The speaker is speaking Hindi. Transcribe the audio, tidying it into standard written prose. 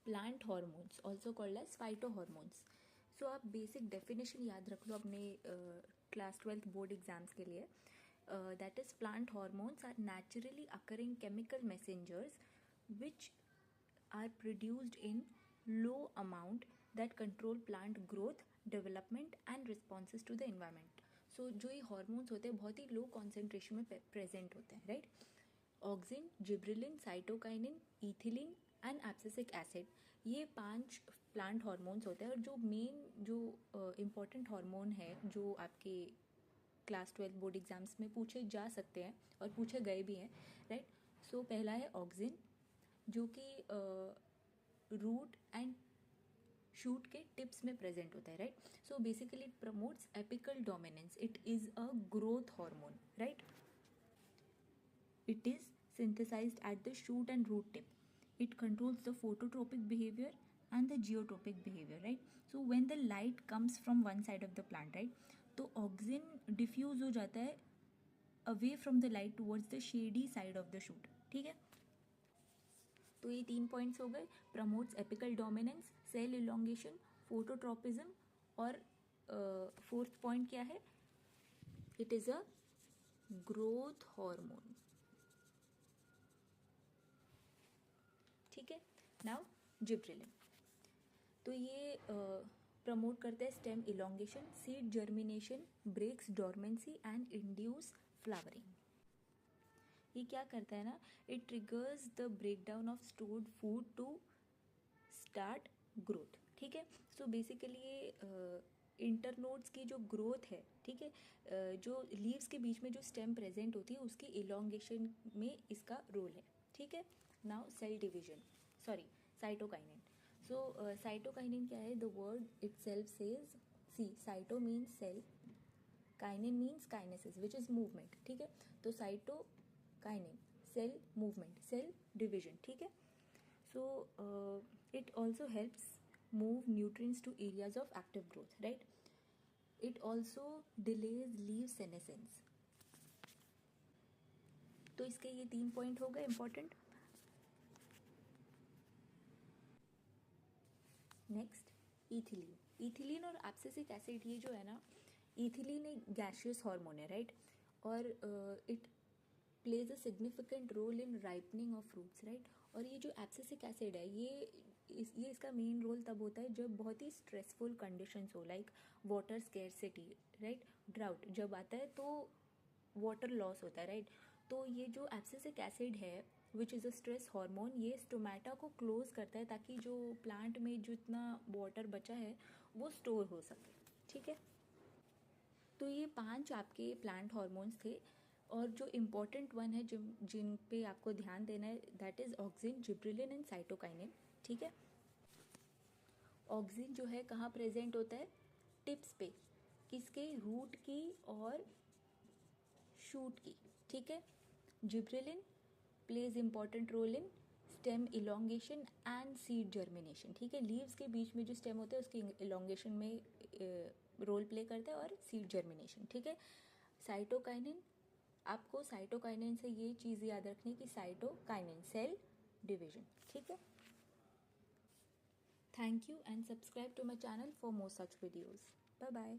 Plant hormones also called as phytohormones. So आप बेसिक डेफिनेशन याद रख लो अपने क्लास 12th बोर्ड एग्जाम्स के लिए. That is plant hormones are naturally occurring chemical messengers which are produced in low amount that control plant growth, development and responses to the environment. So जो ये हॉर्मोन्स होते हैं बहुत ही लो कॉन्सेंट्रेशन में प्रेजेंट होते हैं, right. Auxin, gibberellin, cytokinin, ethylene and abscisic acid, ये 5 प्लांट हॉर्मोन्स होते हैं. और जो मेन जो इम्पॉर्टेंट हार्मोन है जो आपके क्लास 12 बोर्ड एग्जाम्स में पूछे जा सकते हैं और पूछे गए भी हैं, राइट. सो पहला है ऑक्सिन, जो कि रूट एंड शूट के टिप्स में प्रेजेंट होता है, right. So basically it promotes apical dominance. It is a growth hormone, right. It is synthesized at the shoot and root tip. It controls the phototropic behavior and the geotropic behavior, right. So when the light comes from one side of the plant, right, तो ऑक्सिन डिफ्यूज हो जाता है away from the light towards the shady side of the shoot, ठीक है. तो ये 3 पॉइंट्स हो गए. Promotes apical dominance, cell elongation, phototropism, और 4th पॉइंट क्या है, it is a growth hormone, ठीक है. नाउ जिब्रेलिन, तो ये प्रमोट करते हैं stem elongation, seed germination, breaks dormancy and induce flowering. ये क्या करता है ना, it triggers the break down of stored food to start growth, ठीक है. सो बेसिकली ये इंटरनोड्स की जो ग्रोथ है, ठीक है, जो लीव्स के बीच में जो स्टेम प्रेजेंट होती है उसकी इलोंगेशन में इसका रोल है, ठीक है. Now cell division, sorry cytokinin. So cytokinin क्या है, the word itself says, see cyto means cell, kinin means kinesis which is movement, ठीक है. तो cytokinin cell movement, cell division, ठीक है. So it also helps move nutrients to areas of active growth, right. It also delays leave senescence. तो इसके ये 3 पॉइंट हो गए इंपॉर्टेंट. Next ethylene. इथिलीन और एब्सिसिक एसिड, ये जो है ना, इथिलीन एक गैशियस हार्मोन है, राइट. और it plays a significant role in ripening of fruits, right. और ये जो एब्सिसिक एसिड है ये इसका मेन रोल तब होता है जब बहुत ही स्ट्रेसफुल कंडीशंस हो, like water scarcity, right. Drought जब आता है तो वाटर लॉस होता है, राइट. तो ये जो एब्सिसिक एसिड है which is a stress hormone, ये स्टोमेटा को क्लोज करता है ताकि जो प्लांट में जितना वाटर बचा है वो स्टोर हो सके, ठीक है. तो ये 5 आपके प्लांट हार्मोन्स थे. और जो इम्पोर्टेंट वन है जिन पे आपको ध्यान देना है, that is auxin, gibberellin and cytokinin, ठीक है. ऑक्सिन जो है कहाँ प्रेजेंट होता है, टिप्स पे, किसके, रूट की और शूट की, ठीक है. Gibberellin plays important role in stem elongation and seed germination, ठीक है. लीव्स के बीच में जो स्टेम होते हैं उसकी इलोंगेशन में रोल प्ले करता है, और सीड जर्मिनेशन, ठीक है. साइटोकाइनिन, आपको साइटोकाइनिन से ये चीज़ याद रखनी कि साइटोकाइनिन सेल डिवीजन, ठीक है. Thank you and subscribe to my channel for more such videos. Bye bye.